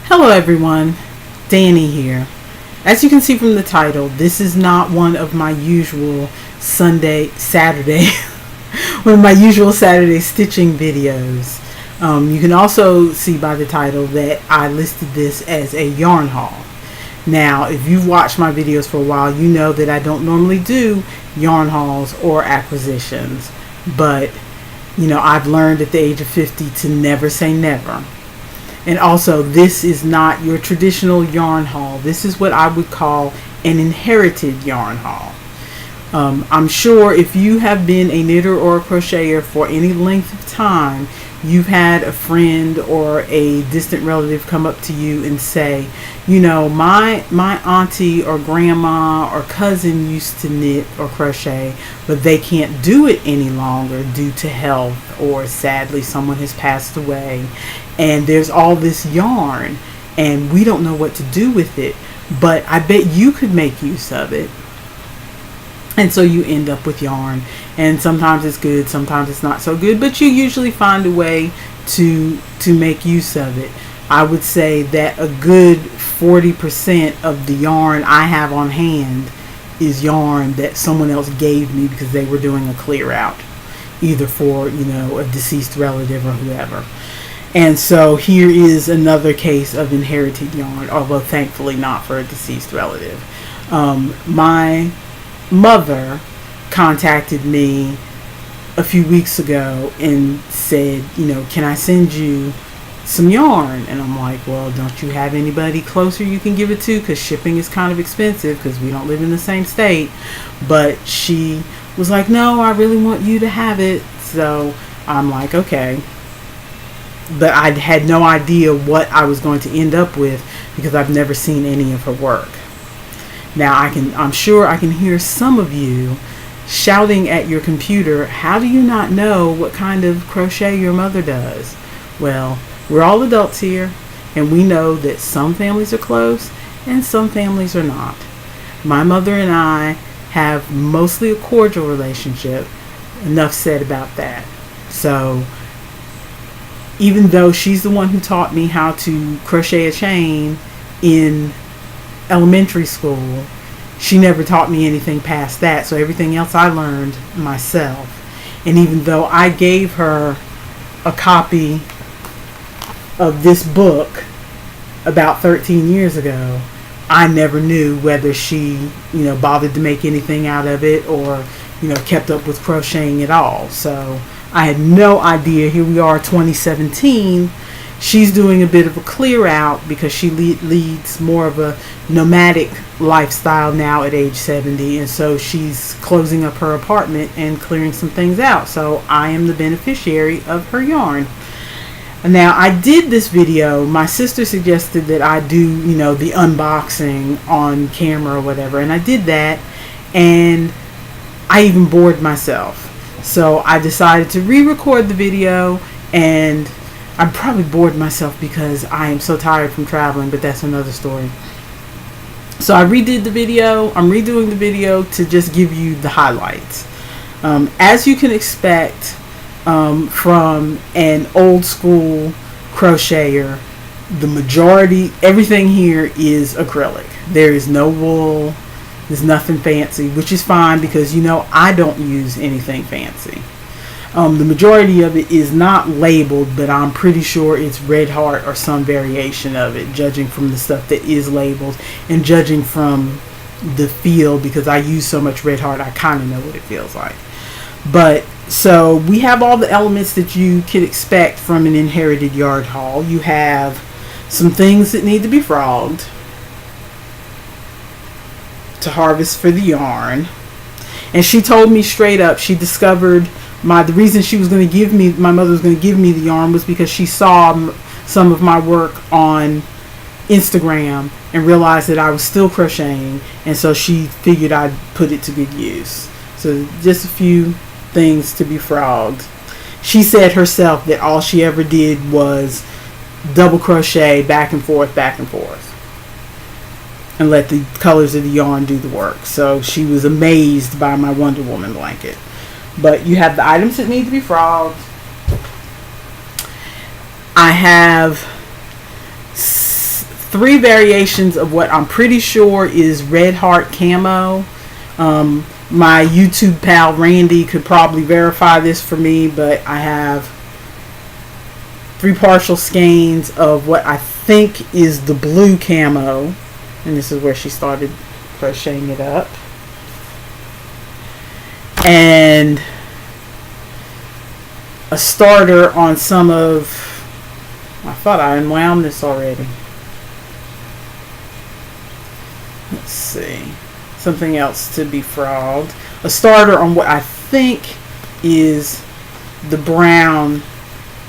Hello everyone, Danny here. As you can see from the title, this is not one of my usual Saturday stitching videos. You can also see by the title that I listed this as a yarn haul. Now, if you've watched my videos for a while, you know that I don't normally do yarn hauls or acquisitions, but I've learned at the age of 50 to never say never. And also, this is not your traditional yarn haul. This is what I would call an inherited yarn haul. I'm sure if you have been a knitter or a crocheter for any length of time, you've had a friend or a distant relative come up to you and say, my auntie or grandma or cousin used to knit or crochet, but they can't do it any longer due to health, or sadly someone has passed away, and there's all this yarn and we don't know what to do with it, but I bet you could make use of it. And so you end up with yarn, and sometimes it's good, sometimes it's not so good, but you usually find a way to make use of it. I would say that a good 40% of the yarn I have on hand is yarn that someone else gave me because they were doing a clear out, either for a deceased relative or whoever. And so here is another case of inherited yarn, although thankfully not for a deceased relative. My mother contacted me a few weeks ago and said, can I send you some yarn? And I'm like, well, don't you have anybody closer you can give it to? Because shipping is kind of expensive because we don't live in the same state. But she was like, no, I really want you to have it. So I'm like, okay. But I had no idea what I was going to end up with because I've never seen any of her work. Now I'm sure I can hear some of you shouting at your computer, how do you not know what kind of crochet your mother does? Well, we're all adults here, and we know that some families are close and some families are not. My mother and I have mostly a cordial relationship. Enough said about that. So even though she's the one who taught me how to crochet a chain in elementary school, she never taught me anything past that, so everything else I learned myself. And even though I gave her a copy of this book about 13 years ago, I never knew whether she bothered to make anything out of it or kept up with crocheting at all. So I had no idea. Here we are, 2017. She's doing a bit of a clear out because she leads more of a nomadic lifestyle now at age 70, and so she's closing up her apartment and clearing some things out. So I am the beneficiary of her yarn. Now, I did this video. My sister suggested that I do the unboxing on camera or whatever, and I did that, and I even bored myself. So I decided to re-record the video, and I probably bored myself because I am so tired from traveling, but that's another story. So I redid the video. I'm redoing the video to just give you the highlights. As you can expect from an old school crocheter, the majority, everything here is acrylic. There is no wool. There's nothing fancy, which is fine because I don't use anything fancy. The majority of it is not labeled, but I'm pretty sure it's Red Heart or some variation of it, judging from the stuff that is labeled and judging from the feel, because I use so much Red Heart, I kind of know what it feels like. But so we have all the elements that you could expect from an inherited yarn haul. You have some things that need to be frogged to harvest for the yarn. And she told me straight up, she discovered the reason she was going to give me, my mother was going to give me the yarn was because she saw some of my work on Instagram and realized that I was still crocheting, and so she figured I'd put it to good use. So just a few things to be frogged. She said herself that all she ever did was double crochet back and forth and let the colors of the yarn do the work. So she was amazed by my Wonder Woman blanket. But you have the items that need to be frogged. I have 3 variations of what I'm pretty sure is Red Heart camo. My YouTube pal Randy could probably verify this for me, but I have 3 partial skeins of what I think is the blue camo, and this is where she started crocheting it up, and a starter on some of, I thought I unwound this already. Let's see. Something else to be frothed. A starter on what I think is the brown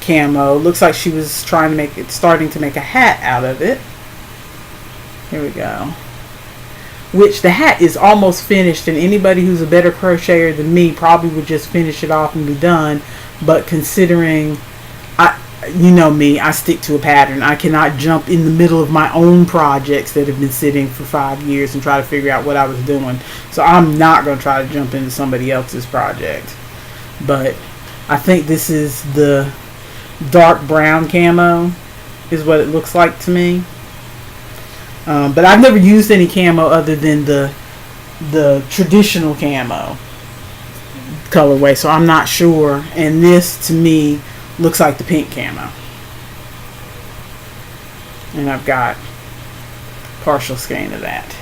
camo. Looks like she was trying to make it, starting to make a hat out of it. Here we go. Which the hat is almost finished, and anybody who's a better crocheter than me probably would just finish it off and be done. But considering, you know me, I stick to a pattern. I cannot jump in the middle of my own projects that have been sitting for 5 years and try to figure out what I was doing. So I'm not going to try to jump into somebody else's project. But I think this is the dark brown camo is what it looks like to me. But I've never used any camo other than the traditional camo colorway, so I'm not sure. And this to me looks like the pink camo, and I've got partial skein of that.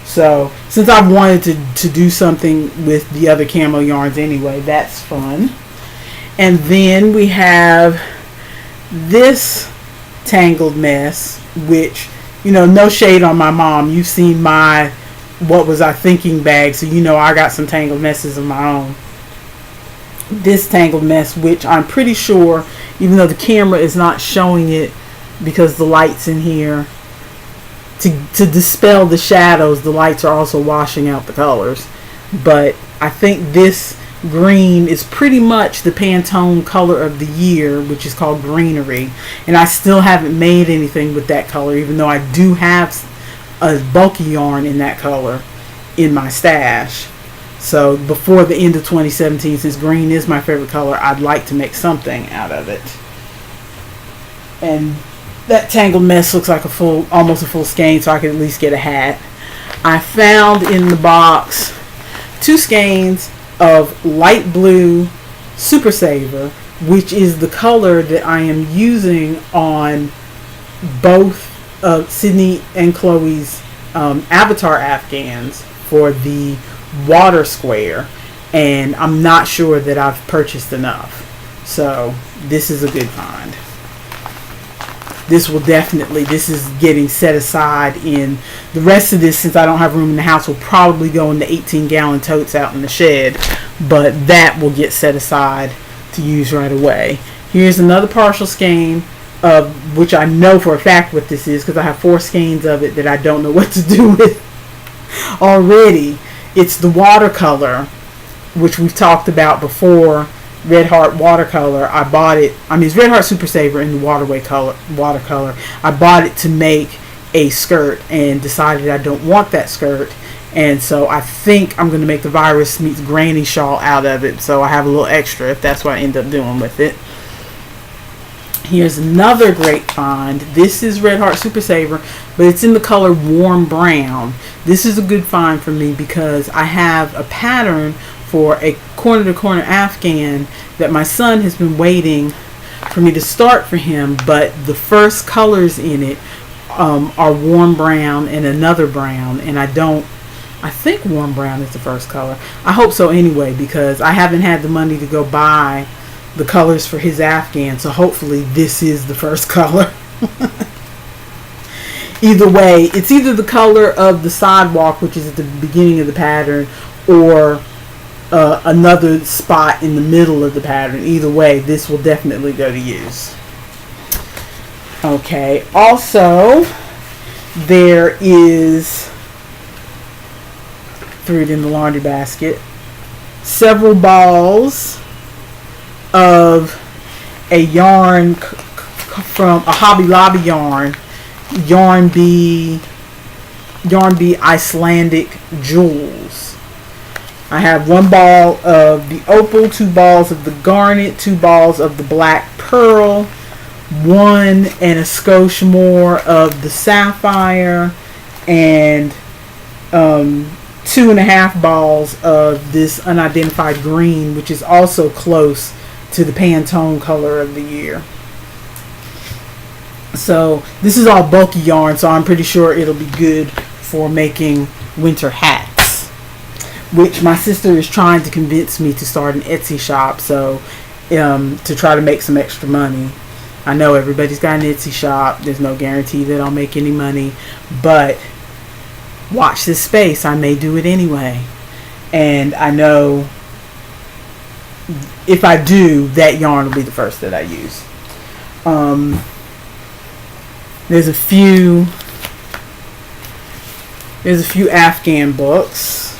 So since I've wanted to do something with the other camo yarns anyway, that's fun. And then we have this tangled mess, which, you know, no shade on my mom. You've seen my what was I thinking bag, so you know I got some tangled messes of my own. This tangled mess, which I'm pretty sure, even though the camera is not showing it because the light's in here, to dispel the shadows, the lights are also washing out the colors. But I think this green is pretty much the Pantone color of the year, which is called Greenery, and I still haven't made anything with that color, even though I do have a bulky yarn in that color in my stash. So before the end of 2017, since green is my favorite color, I'd like to make something out of it. And that tangled mess looks like almost a full skein, so I could at least get a hat. I found in the box 2 skeins of light blue Super Saver, which is the color that I am using on both Sydney and Chloe's Avatar Afghans for the water square, and I'm not sure that I've purchased enough. So this is a good find. This is getting set aside in the rest of this, since I don't have room in the house, will probably go in the 18-gallon totes out in the shed, but that will get set aside to use right away. Here's another partial skein of which I know for a fact what this is, because I have 4 skeins of it that I don't know what to do with already. It's the watercolor, which we've talked about before. Red Heart watercolor. I bought it. I mean, it's Red Heart Super Saver in the watercolor. I bought it to make a skirt and decided I don't want that skirt, and so I think I'm going to make the Virus Meets Granny shawl out of it. So I have a little extra if that's what I end up doing with it. Here's another great find. This is Red Heart Super Saver, but it's in the color Warm Brown. This is a good find for me because I have a pattern for a corner-to-corner Afghan that my son has been waiting for me to start for him, but the first colors in it are Warm Brown and another brown, and I think Warm Brown is the first color. I hope so anyway, because I haven't had the money to go buy the colors for his Afghan, so hopefully this is the first color. Either way, it's either the color of the sidewalk, which is at the beginning of the pattern, or another spot in the middle of the pattern. Either way, this will definitely go to use. Okay, also there is, threw it in the laundry basket, several balls of a yarn from a Hobby Lobby yarn, Yarn Bee Icelandic Jewels. I have 1 ball of the opal, 2 balls of the garnet, 2 balls of the black pearl, 1 and a skosh more of the sapphire, and 2.5 balls of this unidentified green, which is also close to the Pantone color of the year. So this is all bulky yarn, so I'm pretty sure it'll be good for making winter hats, which my sister is trying to convince me to start an Etsy shop, so to try to make some extra money. I know everybody's got an Etsy shop. There's no guarantee that I'll make any money, but watch this space. I may do it anyway. And I know if I do, that yarn will be the first that I use. There's a few Afghan books.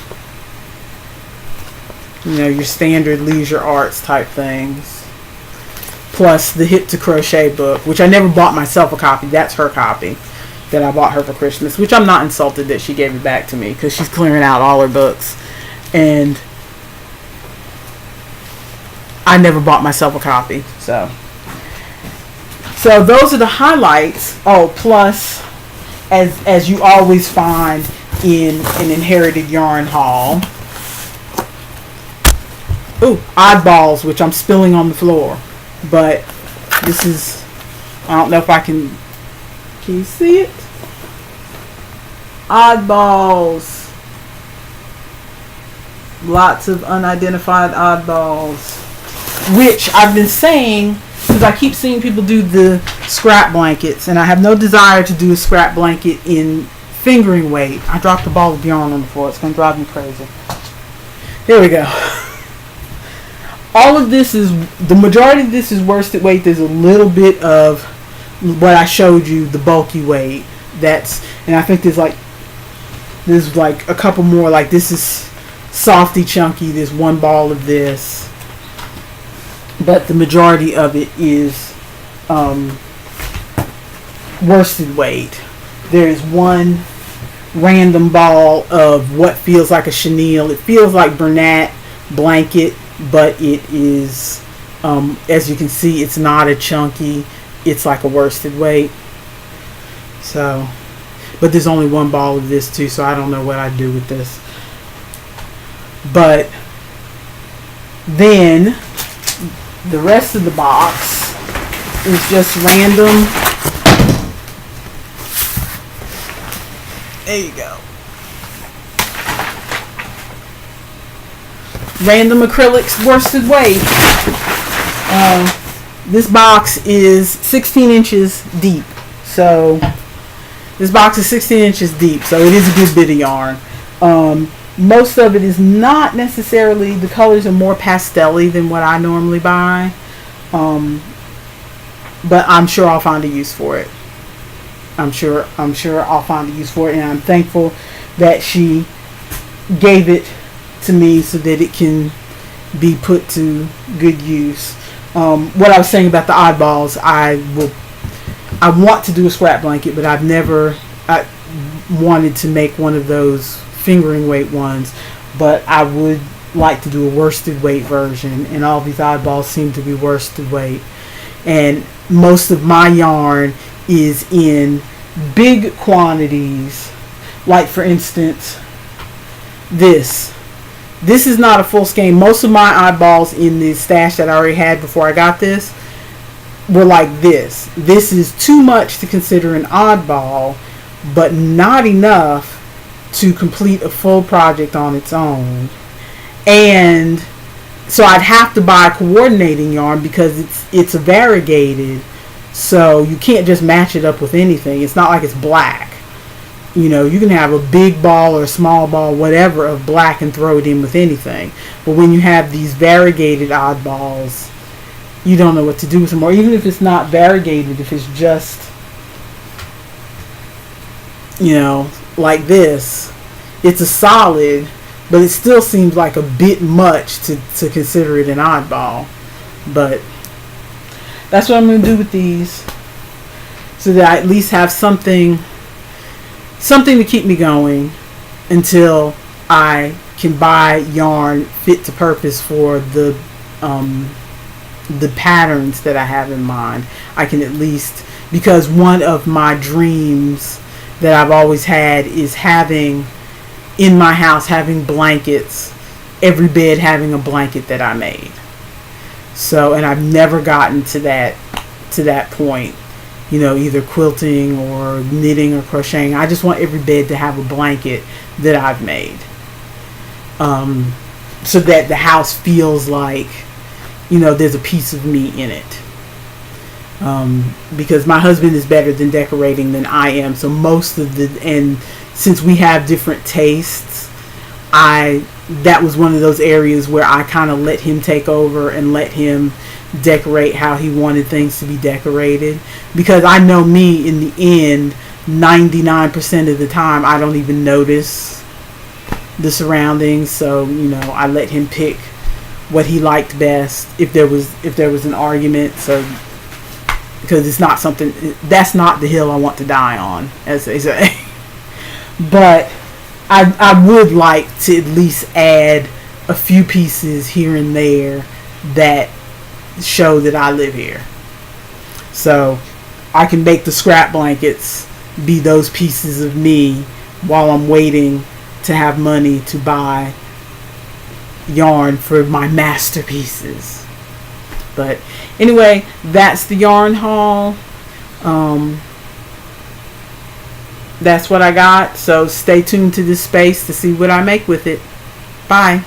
You know, your standard leisure arts type things. Plus the Hip to Crochet book, which I never bought myself a copy. That's her copy that I bought her for Christmas, which I'm not insulted that she gave it back to me, because she's clearing out all her books. And I never bought myself a copy. So those are the highlights. Oh, plus, as you always find in an Inherited Yarn haul, oddballs, which I'm spilling on the floor. But this is, I don't know if I can you see it? Oddballs. Lots of unidentified oddballs. Which I've been saying, because I keep seeing people do the scrap blankets, and I have no desire to do a scrap blanket in fingering weight. I dropped a ball of yarn on the floor. It's going to drive me crazy. Here we go. All of this is, the majority of this is worsted weight. There's a little bit of what I showed you, the bulky weight. And I think there's like a couple more, like this is softy chunky. There's one ball of this. But the majority of it is worsted weight. There's one random ball of what feels like a chenille. It feels like Bernat blanket, but it is, as you can see, it's not a chunky. It's like a worsted weight. So, but there's only one ball of this too, so I don't know what I'd do with this. But then the rest of the box is just random. There you go. Random acrylics worsted weight. This box is 16 inches deep. So this box is 16 inches deep. So it is a good bit of yarn. Most of it is not necessarily, the colors are more pastel-y than what I normally buy. But I'm sure I'll find a use for it. I'm sure I'll find a use for it, and I'm thankful that she gave it to me so that it can be put to good use. What I was saying about the oddballs, I want to do a scrap blanket, but I've never wanted to make one of those fingering weight ones, but I would like to do a worsted weight version, and all these oddballs seem to be worsted weight. And most of my yarn is in big quantities, like for instance this is not a full skein. Most of my oddballs in the stash that I already had before I got this were like this is too much to consider an oddball, but not enough to complete a full project on its own. And so I'd have to buy coordinating yarn because it's variegated, so you can't just match it up with anything. It's not like it's black. You know, you can have a big ball or a small ball, whatever, of black and throw it in with anything. But when you have these variegated oddballs, you don't know what to do with them. Or even if it's not variegated, if it's just, you know, like this, it's a solid, but it still seems like a bit much to consider it an oddball. But that's what I'm going to do with these, so that I at least have something to keep me going until I can buy yarn fit to purpose for the the patterns that I have in mind. I can at least, because one of my dreams that I've always had is having in my house, having blankets, every bed having a blanket that I made. So, and I've never gotten to that point, either quilting or knitting or crocheting. I just want every bed to have a blanket that I've made, so that the house feels like, there's a piece of me in it. Because my husband is better than decorating than I am, so and since we have different tastes, that was one of those areas where I kind of let him take over and let him decorate how he wanted things to be decorated, because I know me, in the end, 99% of the time I don't even notice the surroundings. So I let him pick what he liked best if there was an argument. So, because it's not something, that's not the hill I want to die on, as they say. But I would like to at least add a few pieces here and there that show that I live here. So I can make the scrap blankets be those pieces of me while I'm waiting to have money to buy yarn for my masterpieces. But anyway, that's the yarn haul. That's what I got. So stay tuned to this space to see what I make with it. Bye.